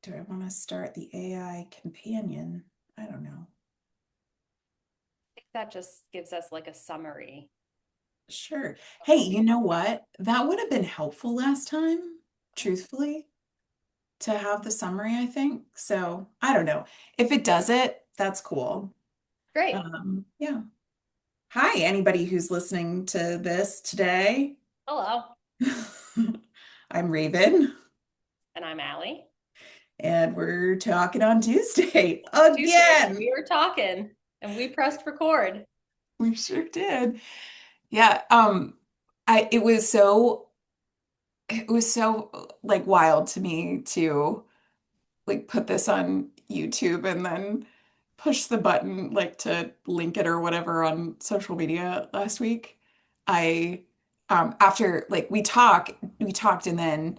Do I want to start the AI companion? I don't know. Think that just gives us like a summary Sure. of Hey, what we you know talked about. what? That would have been helpful last time, truthfully, to have the summary, I think. So I don't know. If it does it, that's cool. Great. Yeah. Hi, anybody who's listening to this today. Hello. I'm Raven, And I'm Allie. and we're talking on Tuesday Tuesday, and again. we were talking and we pressed record. We sure did. Yeah, it was so like wild to me to like put this on YouTube and then push the button like to link it or whatever on social media last week. I after like we talked and then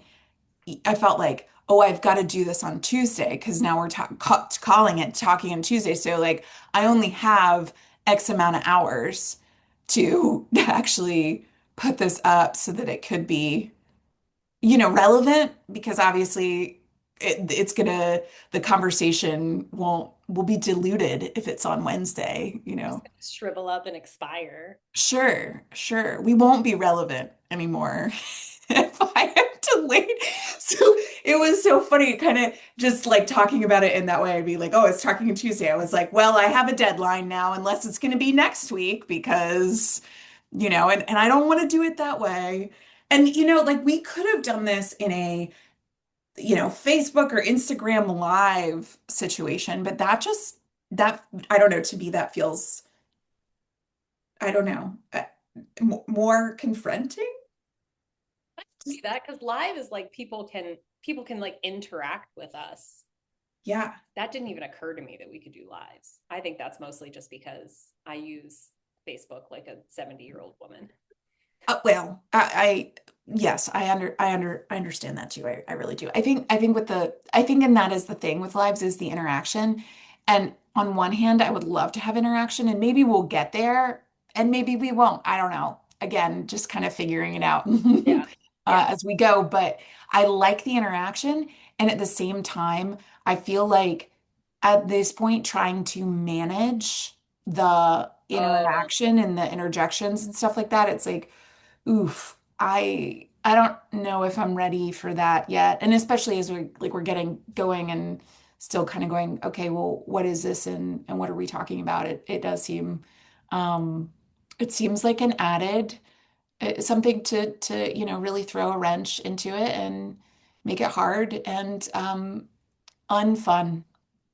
I felt like, oh, I've got to do this on Tuesday because now we're calling it talking on Tuesday. So like I only have X amount of hours to actually put this up so that it could be, relevant because obviously it's gonna the conversation won't will be diluted if it's on Wednesday, you Just know. gonna shrivel up and expire. Sure, sure. We won't be relevant anymore if I have to wait. So it was so funny, kind of just like talking about it in that way. I'd be like, oh, it's talking on Tuesday. I was like, well, I have a deadline now, unless it's going to be next week because, and I don't want to do it that way. And, like we could have done this in a, Facebook or Instagram live situation, but that, I don't know, to me, that feels, I don't know. More confronting? I see that because live is like people can like interact with us. Yeah. That didn't even occur to me that we could do lives. I think that's mostly just because I use Facebook like a 70-year-old woman. Well, yes, I understand that too. I really do. I think in that is the thing with lives is the interaction. And on one hand, I would love to have interaction and maybe we'll get there and maybe we won't. I don't know. Again, just kind of figuring it out Yeah. Yeah. as we go. But I like the interaction. And at the same time, I feel like at this point, trying to manage the Oh, interaction and the interjections and stuff like that, it's like, oof, I don't know if I'm ready for that yet. And especially as we're getting going and still kind of going, okay, well, what is this and what are we talking about? It does seem it seems like an added something to really throw a wrench into it and make it hard and unfun.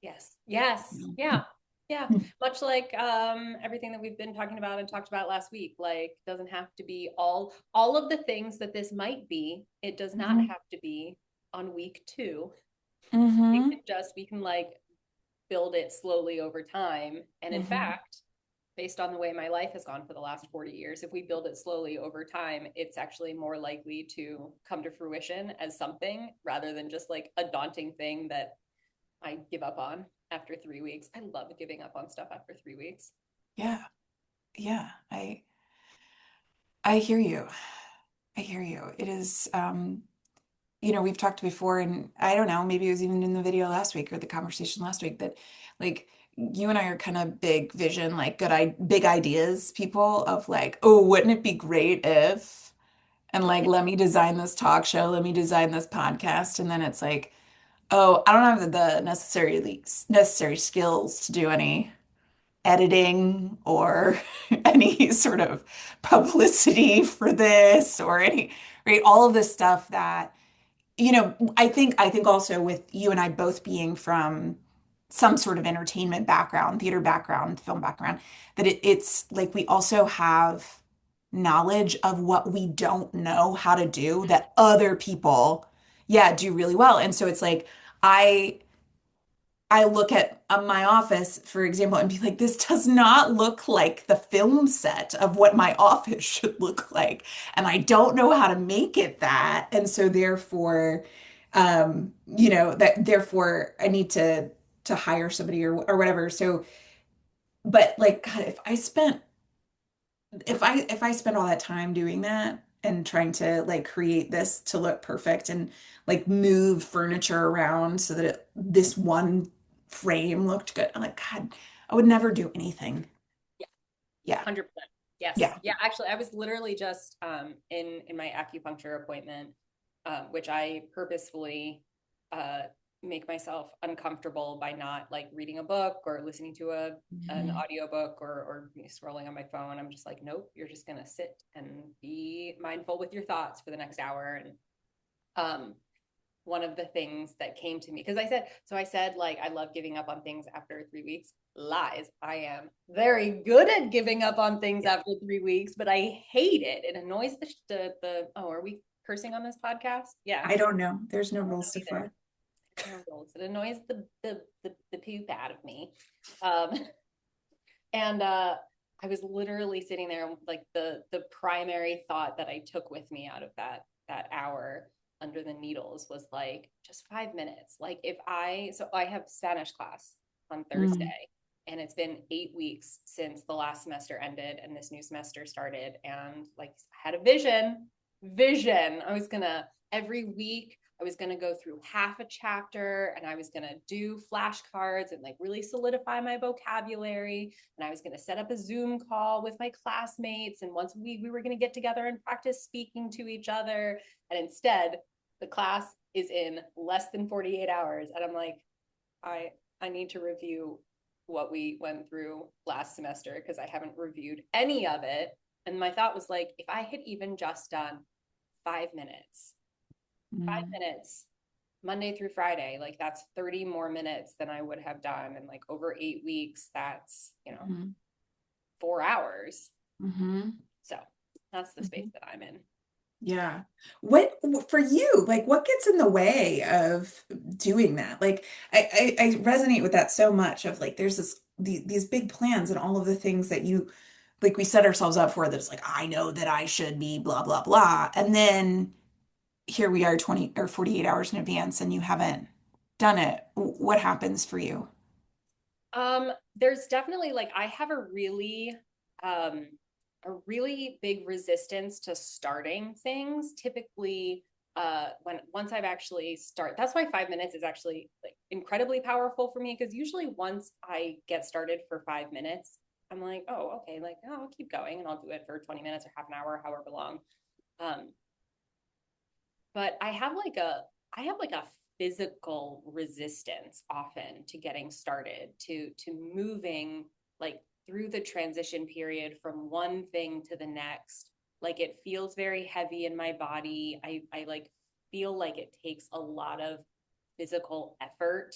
yes. Yes. You Yeah. Yeah. know? Much like everything that we've been talking about and talked about last week, like doesn't have to be all of the things that this might be, it does not Mhm. have to be on week 2. It Mhm. can just we can like build it slowly over time. And in Mhm. fact, based on the way my life has gone for the last 40 years, if we build it slowly over time, it's actually more likely to come to fruition as something rather than just like a daunting thing that I give up on after 3 weeks. I love giving up on stuff after 3 weeks. Yeah. Yeah. I hear you. I hear you. It is, we've talked before, and I don't know, maybe it was even in the video last week or the conversation last week that like you and I are kind of big vision, like big ideas people of like, oh, wouldn't it be great if, and like, let me design this talk show, let me design this podcast. And then it's like, oh, I don't have the necessary skills to do any editing or any sort of publicity for this or any, right? All of this stuff that, I think also with you and I both being from some sort of entertainment background, theater background, film background, that it's like we also have knowledge of what we don't know how to do that other people, yeah, do really well. And so it's like I I look at my office, for example, and be like, this does not look like the film set of what my office should look like. And I don't know how to make it that. And so therefore, that therefore I need to hire somebody or whatever. So, but like, God, if I spent all that time doing that and trying to like create this to look perfect and like move furniture around so that this one frame looked good. I'm like, God, I would never do anything. Yeah, Yeah. 100%. Yes. Yeah. Yeah, actually I was literally just in my acupuncture appointment, which I purposefully uh make myself uncomfortable by not like reading a book or listening to a an Mhm. audiobook or scrolling on my phone. I'm just like, nope, you're just gonna sit and be mindful with your thoughts for the next hour. And um one of the things that came to me because I said like I love giving up on things after 3 weeks. Lies. I am very good at giving up on things after 3 weeks, but I hate it. It annoys the oh, are we cursing on this podcast? Yeah. I don't know. There's no I don't rules know so either. far. There's no rules. It annoys the poop out of me. Um and I was literally sitting there like the primary thought that I took with me out of that hour under the needles was like just 5 minutes. Like if I have Spanish class on Mm. Thursday and it's been 8 weeks since the last semester ended and this new semester started. And like I had a vision. I was gonna every week I was going to go through half a chapter and I was going to do flashcards and like really solidify my vocabulary. And I was going to set up a Zoom call with my classmates. And once we were going to get together and practice speaking to each other. And instead, the class is in less than 48 hours. And I'm like, I need to review what we went through last semester because I haven't reviewed any of it. And my thought was like, if I had even just done 5 minutes, five Mm. minutes Monday through Friday, like that's 30 more minutes than I would have done. And like over 8 weeks, that's, Mhm. 4 hours. Mhm. So that's the space Mhm. that I'm in. Yeah. What for you, like what gets in the way of doing that? Like I resonate with that so much of like there's these big plans and all of the things that you like we set ourselves up for that it's like I know that I should be blah blah blah. And then here we are 20 or 48 hours in advance and you haven't done it. What happens for you? There's definitely like I have um a really big resistance to starting things. Typically, when once I've actually start, that's why 5 minutes is actually like incredibly powerful for me because usually once I get started for 5 minutes, I'm like, oh, okay, like oh, I'll keep going and I'll do it for 20 minutes or half an hour, however long. Um, but I have like a physical resistance often to getting started, to moving like through the transition period from one thing to the next. Like it feels very heavy in my body. I like feel like it takes a lot of physical effort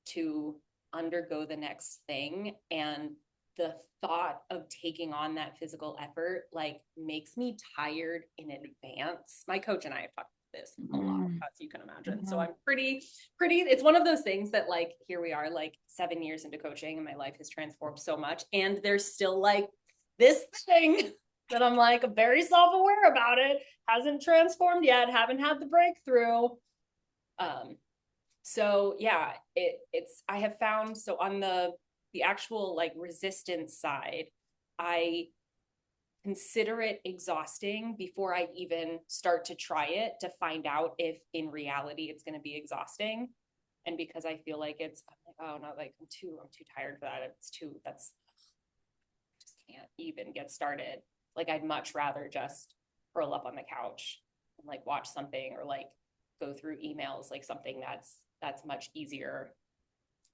to undergo the next thing. And the thought of taking on that physical effort like makes me tired in advance. My coach and I have talked about this a lot, Mm. as you can imagine. So Mhm. I'm pretty, it's one of those things that like here we are like 7 years into coaching and my life has transformed so much. And there's still like this thing that I'm like very self-aware about it, hasn't transformed yet, haven't had the breakthrough. Um, so yeah, it's I have found so on the actual like resistance side, I consider it exhausting before I even start to try it to find out if in reality it's going to be exhausting. And because I feel like I'm like, oh no, like I'm too tired for that. It's too that's just can't even get started. Like I'd much rather just curl up on the couch and like watch something or like go through emails, like something that's much easier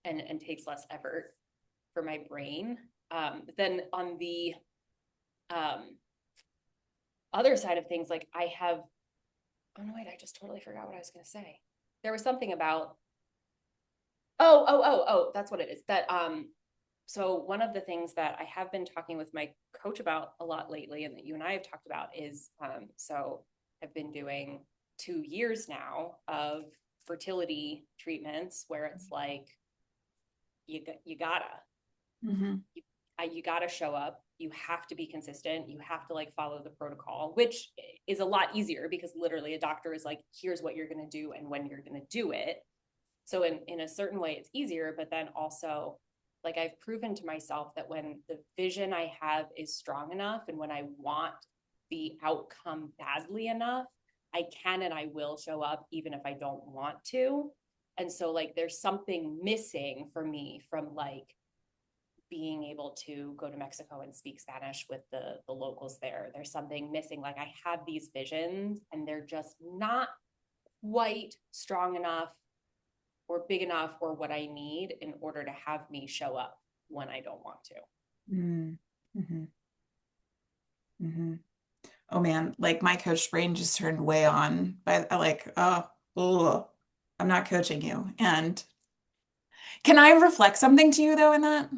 and takes less effort for my brain. But then on the um, other side of things, like I have, oh no, wait, I just totally forgot what I was going to say. There was something about, oh, that's what it is. So one of the things that I have been talking with my coach about a lot lately, and that you and I have talked about, is so I've been doing 2 years now of fertility treatments where it's like you gotta Mhm. you gotta show up. You have to be consistent. You have to like follow the protocol, which is a lot easier because literally a doctor is like, here's what you're gonna do and when you're gonna do it. So in a certain way, it's easier. But then also, like I've proven to myself that when the vision I have is strong enough, and when I want the outcome badly enough, I can and I will show up even if I don't want to. And so like there's something missing for me from like being able to go to Mexico and speak Spanish with the locals there. There's something missing. Like I have these visions and they're just not quite strong enough or big enough or what I need in order to have me show up when I don't want to. Mm. Hmm. Hmm. Oh man, like my coach brain just turned way on, but I like, oh, ugh, I'm not coaching you. And can I reflect something to you though in that?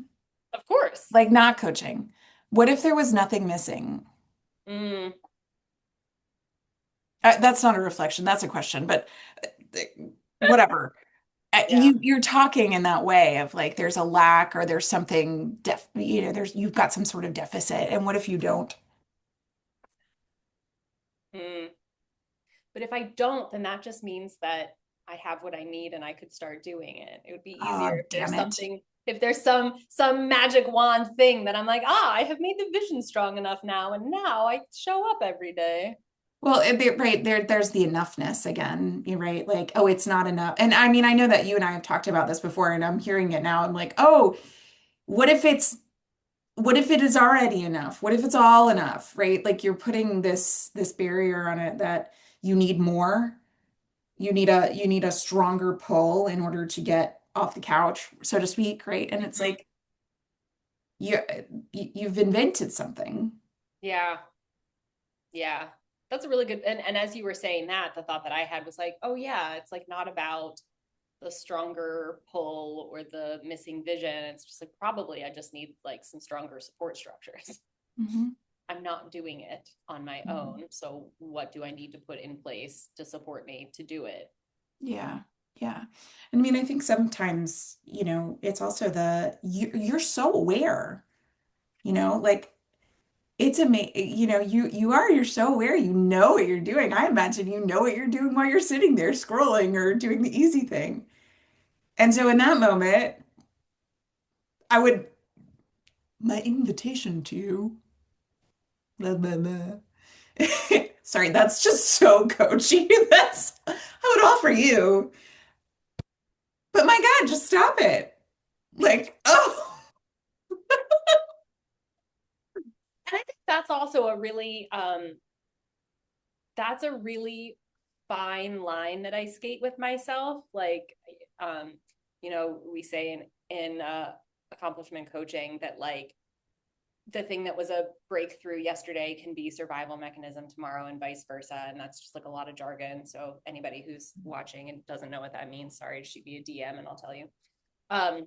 Of course. Like not coaching. What if there was nothing missing? Mm, That's not a reflection, that's a question, but uh, whatever. yeah. You're talking in that way of like there's a lack or there's something there's you've got some sort of deficit. And what if you don't? Mm. But if I don't, then that just means that I have what I need and I could start doing it. It would be easier Oh, if there's damn it. something, if there's some magic wand thing that I'm like, I have made the vision strong enough now, and now I show up every day. Well, right there's the enoughness again. You're right. Like, oh, it's not enough. And I mean, I know that you and I have talked about this before, and I'm hearing it now. I'm like, oh, what if what if it is already enough? What if it's all enough, right? Like you're putting this barrier on it that you need more. You need a stronger pull in order to get off the couch, so to speak, right? And it's Mhm. like you you've invented something. Yeah. Yeah. That's a really good, and as you were saying that, the thought that I had was like, oh yeah, it's like not about the stronger pull or the missing vision. It's just like probably I just need like some stronger support structures. Hmm. I'm not doing it on my Hmm. own. So what do I need to put in place to support me to do it? Yeah. Yeah. I mean, I think sometimes, it's also you're so aware, like it's amazing, you're so aware, you know what you're doing. I imagine you know what you're doing while you're sitting there scrolling or doing the easy thing. And so in that moment, I would, my invitation to you, blah, blah, blah. Sorry, that's just so coachy. I would offer you, but my God, just stop it. Like, oh. And I think that's also a really that's a really fine line that I skate with myself. Like um, we say in accomplishment coaching that like the thing that was a breakthrough yesterday can be survival mechanism tomorrow and vice versa. And that's just like a lot of jargon. So anybody who's watching and doesn't know what that means, sorry, shoot me a DM and I'll tell you. Um,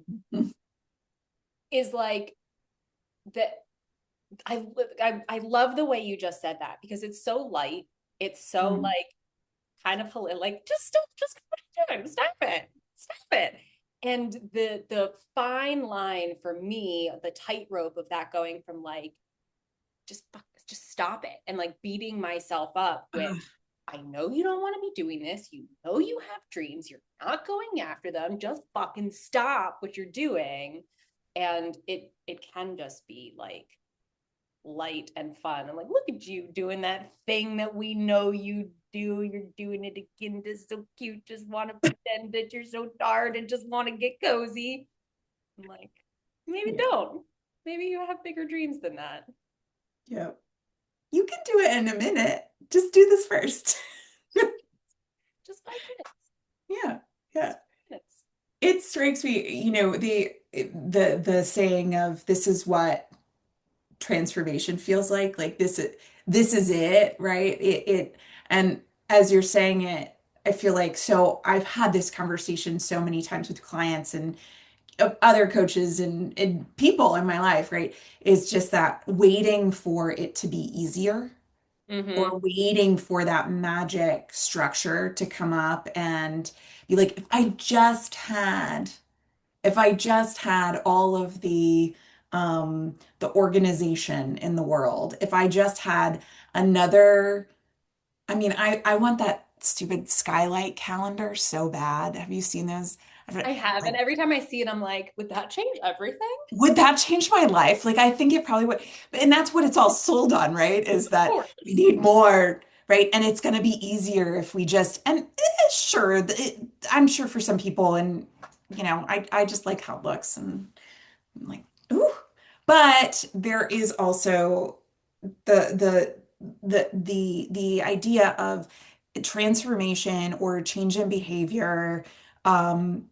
is like that I love the way you just said that because it's so light. It's so Mm. like kind of like just what are you doing? Stop it. Stop it. And the fine line for me, the tightrope of that going from like just just stop it and like beating myself up with Ugh. I know you don't want to be doing this. You know you have dreams. You're not going after them. Just fucking stop what you're doing. And it can just be like light and fun. I'm like, look at you doing that thing that we know you do. You're doing it again. Just so cute. Just want to pretend that you're so tired and just want to get cozy. I'm like, maybe Yeah. don't. Maybe you have bigger dreams than that. Yeah. You can do it in a minute. Just do this first. Just 5 minutes. Yeah. Yeah. Just 5 minutes. It strikes me, the saying of this is what transformation feels like this is it, right? And as you're saying it, I feel like so I've had this conversation so many times with clients and other coaches and people in my life, right? It's just that waiting for it to be easier Mm-hmm. or waiting for that magic structure to come up and be like, if I just had all of the organization in the world, if I just had another, I mean, I want that stupid skylight calendar so bad. Have you seen those? I have. Like, And every time I see it, I'm like, would that change everything? would that change my life? Like, I think it probably would. And that's what it's all sold on, right? Is Of that we course. need more, right? And it's going to be easier if we just, and sure, I'm sure for some people, and, I just like how it looks and I'm like, ooh. But there is also the the idea of transformation or change in behavior. um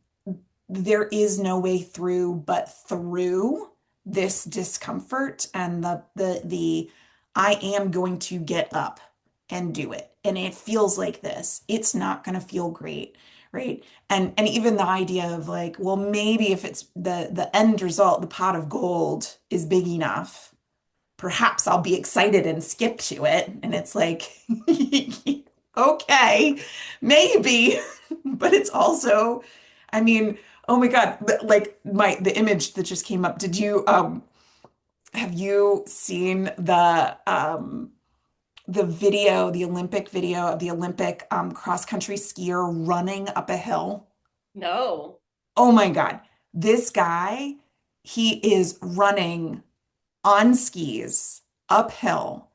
there is no way through but through this discomfort and the I am going to get up and do it, and it feels like this, it's not going to feel great, right? And even the idea of like, well, maybe if it's the end result, the pot of gold is big enough, perhaps I'll be excited and skip to it. And it's like, okay, maybe, but it's also, I mean, oh my God, like the image that just came up. Did you have you seen the video, the Olympic video of the Olympic cross country skier running up a hill? No. Oh my God. This guy, he is running on skis uphill,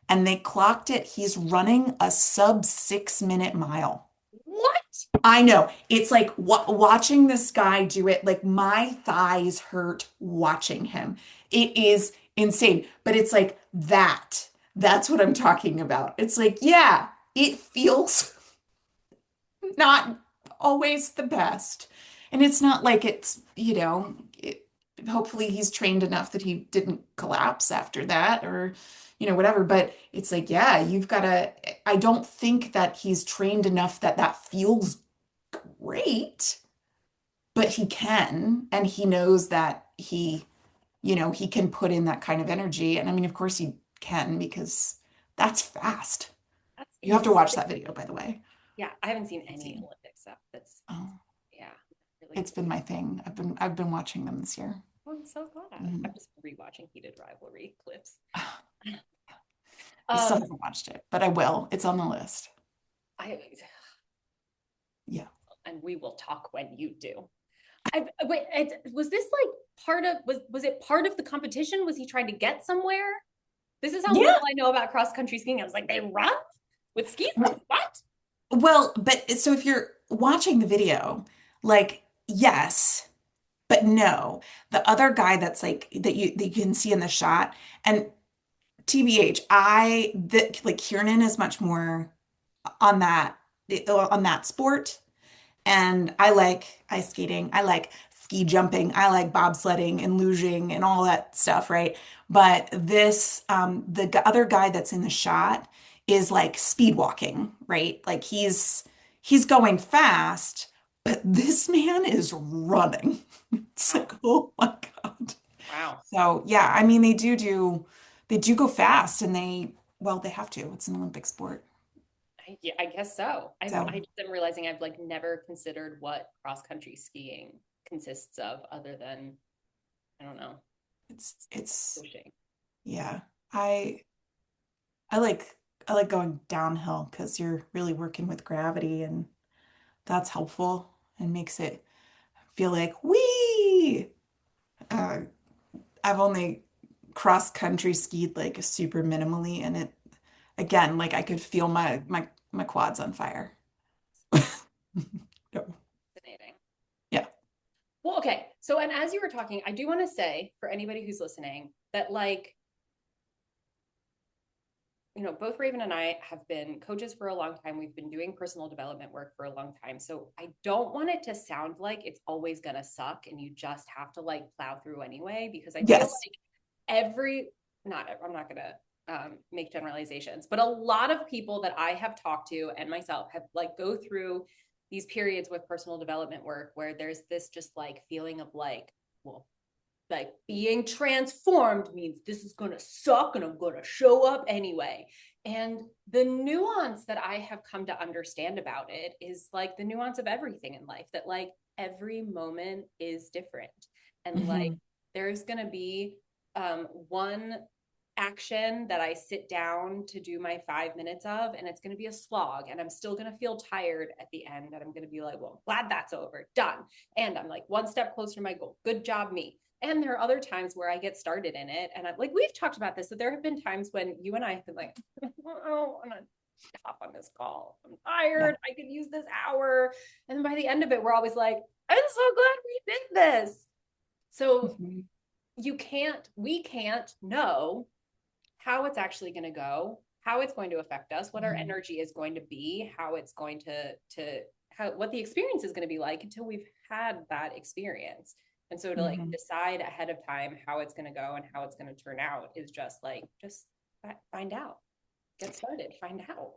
and they clocked it. He's running a sub 6 minute mile. What? I know. It's like watching this guy do it, like my thighs hurt watching him. It is insane. But it's like that. That's what I'm talking about. It's like, yeah, it feels not always the best. And it's not like it's, hopefully he's trained enough that he didn't collapse after that or, whatever. But it's like, yeah, you've got to, I don't think that he's trained enough that that feels great, but he can, and he knows that he can put in that kind of energy. And I mean, of course he can because that's fast. That's You have to insane. watch that video, by the way. Yeah, I haven't seen any Insane. Olympic stuff. That's Oh. yeah, really It's cool. been my thing. I've been watching them this year. Oh, I'm so glad. I'm Mhm. just rewatching heated rivalry clips. I still Um, haven't watched it, but I will. It's on the list. I Yeah. and we will talk when you do. Wait, was this like part of was it part of the competition? Was he trying to get somewhere? This is how Yeah. little I know about cross country skiing. I was like, they run with skis? What? Well, but so if you're watching the video, like, yes, but no. The other guy that's like that you can see in the shot, and TBH, like Kiernan is much more on that sport. And I like ice skating. I like ski jumping. I like bobsledding and luging and all that stuff, right? But the other guy that's in the shot is like speed walking, right? Like he's going fast, but this man is running. It's Wow. like, oh my God. Wow. So yeah, I mean they do go fast, and they have to. It's an Olympic sport. Yeah, I guess so. I So just am realizing I've like never considered what cross country skiing consists of other than I don't know, it's pushing. yeah. I I like I like going downhill because you're really working with gravity, and that's helpful and makes it feel like wee. Uh, I've only cross country skied like super minimally, and it again, like I could feel my quads on fire. No. Fascinating. Yeah. Well, okay. So, and as you were talking, I do want to say for anybody who's listening that, like, both Raven and I have been coaches for a long time. We've been doing personal development work for a long time. So, I don't want it to sound like it's always going to suck and you just have to like plow through anyway, because I feel Yes. like I'm not going to make generalizations, but a lot of people that I have talked to and myself have like go through these periods with personal development work where there's this just like feeling of like, well, like being transformed means this is going to suck and I'm going to show up anyway. And the nuance that I have come to understand about it is like the nuance of everything in life, that like every moment is different. And like Hmm. there's going to be one action that I sit down to do my 5 minutes of, and it's going to be a slog, and I'm still going to feel tired at the end. And I'm going to be like, well, glad that's over, done. And I'm like one step closer to my goal. Good job, me. And there are other times where I get started in it. And I'm like, we've talked about this, that there have been times when you and I have been like, oh, I'm going to hop on this call. I'm Yeah. tired. I could use this hour. And by the end of it, we're always like, I'm so glad we did this. So Mhm. we can't know how it's actually going to go, how it's going to affect us, what our Mhm. energy is going to be, how it's going to how what the experience is going to be like until we've had that experience. And so to like Mhm. decide ahead of time how it's going to go and how it's going to turn out is just like just find out, get started, find out.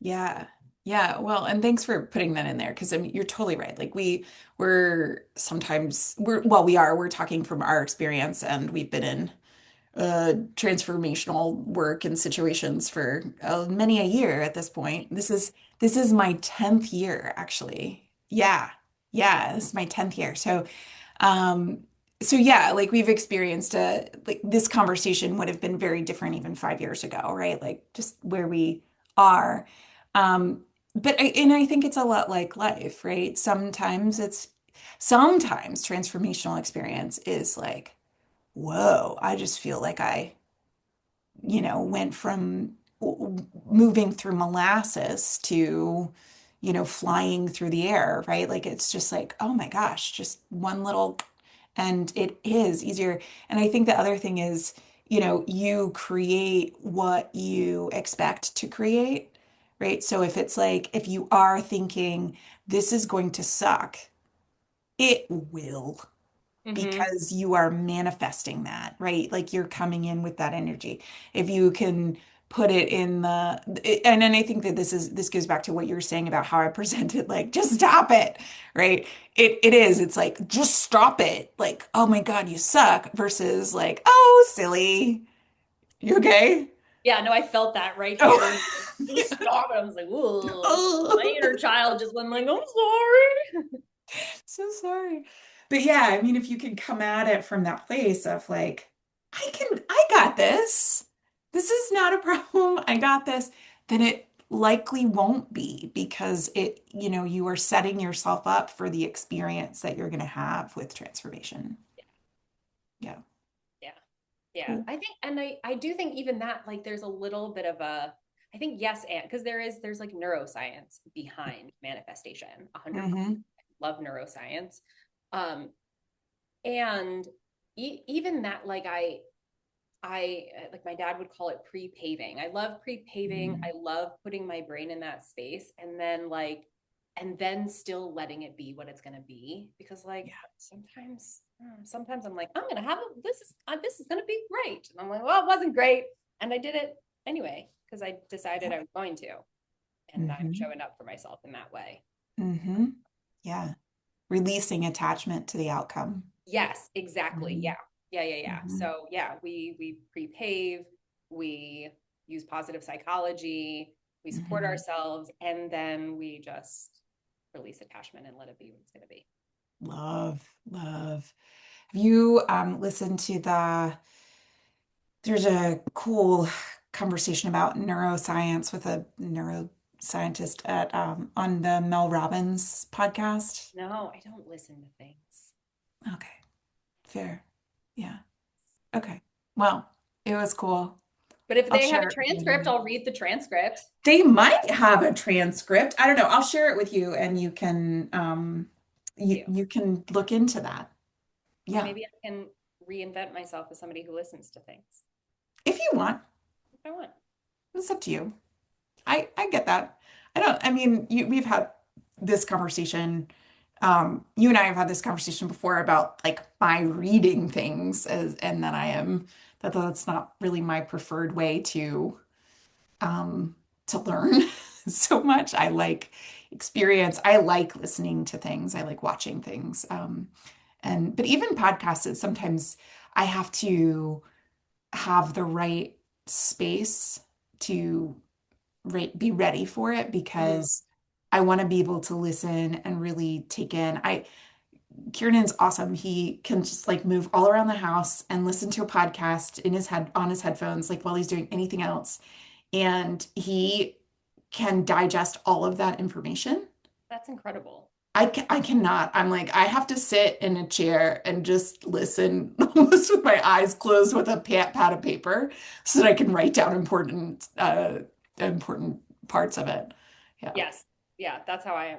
Yeah. Yeah. Well, and thanks for putting that in there because I mean you're totally right. Like we're sometimes we're talking from our experience and we've been in transformational work and situations for many a year at this point. This is my 10th year actually. Yeah. Yeah, this is my 10th year. Um, so yeah, like we've experienced like this conversation would have been very different even 5 years ago, right? Like just where we are. Um, and I think it's a lot like life, right? Sometimes transformational experience is like, whoa, I just feel like went from moving through molasses to, flying through the air, right? Like it's just like, oh my gosh, just one little, and it is easier. And I think the other thing is, you create what you expect to create, right? So if it's like, if you are thinking this is going to suck, it will Mm-hmm. because you are manifesting that, right? Like you're coming in with that energy. If you can put it in and then I think that this goes back to what you were saying about how I presented, like, just stop it, right? It's like, just stop it. Like, oh my God, you suck versus like, oh, silly. You okay? Yeah, no, I felt that right here. Oh, When just stop it. I was like, ooh, my oh. inner child just went like, I'm sorry. So sorry. But yeah, I mean, if you can come at it from that place of like, I got this. This is not a problem. I got this. Then it likely won't be because you are setting yourself up for the experience that you're going to have with transformation. Yeah. Yeah. Yeah, Cool. I think, and I do think even that, like, there's a little bit of a, I think yes, and because there's like neuroscience behind manifestation, 100%. Mm-hmm. Love neuroscience, um, and even that, like I like my dad would call it pre-paving. I love pre-paving. Mm-hmm. I love putting my brain in that space and then still letting it be what it's going to be because like Yeah. sometimes I'm like I'm going to have this is going to be great. And I'm like, well, it wasn't great and I did it anyway because I decided Yeah. I was going to and I'm Mm-hmm. showing up for myself in that way. Mm-hmm. Yeah. Releasing attachment to the outcome. Yes, exactly. Mm-hmm. Yeah. Yeah. Mm-hmm. So yeah, we pre-pave, we use positive psychology, we support Mm-hmm. ourselves, and then we just release attachment and let it be what it's gonna be. Love, love. Have you listened to there's a cool conversation about neuroscience with a neuroscientist at on the Mel Robbins podcast? No, I don't listen to things. Okay, fair. Yeah. Okay. Well, it was cool. But if I'll they have share a it with transcript, you. I'll read the transcript. They might have a transcript. I don't know. I'll share it with you and you can Thank you you. you can look into that. Yeah. Maybe I can reinvent myself as somebody who listens to things If you want, if I want. it's up to you. I get that. I mean, we've had this conversation. You and I have had this conversation before about like my reading things and that that's not really my preferred way um, to learn so much. I like experience. I like listening to things. I like watching things. But even podcasts, sometimes I have to have the right space to be ready for it Mm-hmm. because I want to be able to listen and really take in. Kieran's awesome. He can just like move all around the house and listen to a podcast in his head on his headphones, like while he's doing anything else. And he can digest all of that information. That's incredible. I cannot. I'm like, I have to sit in a chair and just listen almost with my eyes closed with a pad of paper so that I can write down important parts of it. Yeah. Yes. Yeah, that's how I am.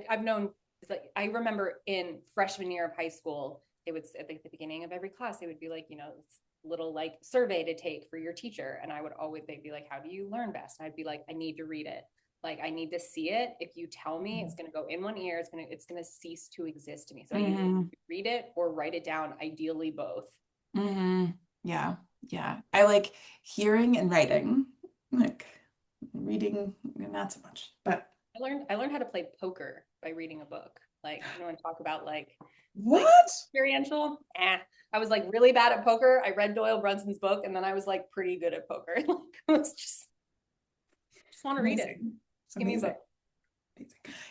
I've known, it's like I remember in freshman year of high school, they would at the beginning of every class, they would be like, it's little like survey to take for your teacher. And I would always, they'd be like, how do you learn best? And I'd be like, I need to read it. Like I need to see it. If you tell me it's gonna go in one ear, it's gonna cease to exist to me. So I either Hmm. read it or write it down, ideally both. Hmm. Yeah. Yeah. I like hearing and writing. Like reading, not so much. But I learned how to play poker by reading a book. Like, talk about like what? experiential. I was like really bad at poker. I read Doyle Brunson's book and then I was like pretty good at poker. Like I was just want to read it. Amazing. It's Just give me a amazing. book.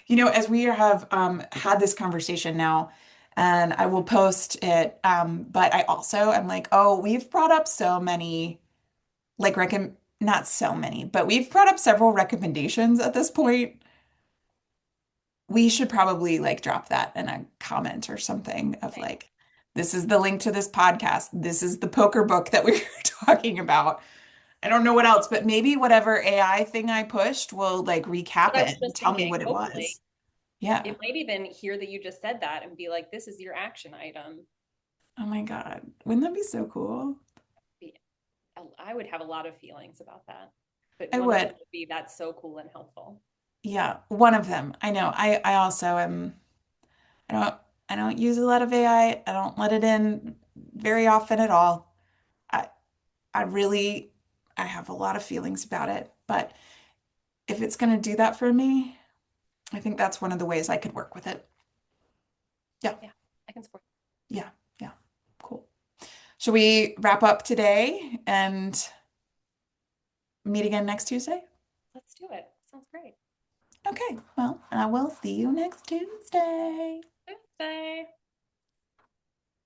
Amazing. As we have had this conversation now, and I will post it, but I also am like, oh, we've brought up so many, like, not so many, but we've brought up several recommendations at this point. We should probably like drop that in a comment or something of Okay. like, this is the link to this podcast. This is the poker book that we were talking about. I don't know what else, but maybe whatever AI thing I pushed will like recap But I it was and just tell me thinking, what it hopefully, was. Yeah. it might even hear that you just said that and be like, this is your action item. Oh my God. Wouldn't that be so cool? I would have a lot of feelings about that. But I one of them would. would be that's so cool and helpful. Yeah, one of them. I know. I also am I don't I don't use a lot of AI. I don't let it in very often at all. I I really I have a lot of feelings about it, but if it's going to do that for me, I think that's one of the ways I could work with it. Yeah. Yeah, I can support. Yeah. Yeah. Cool. Should we wrap up today and meet again next Tuesday? Let's do it. Sounds great. Okay. Well, I will see you next Tuesday. Tuesday.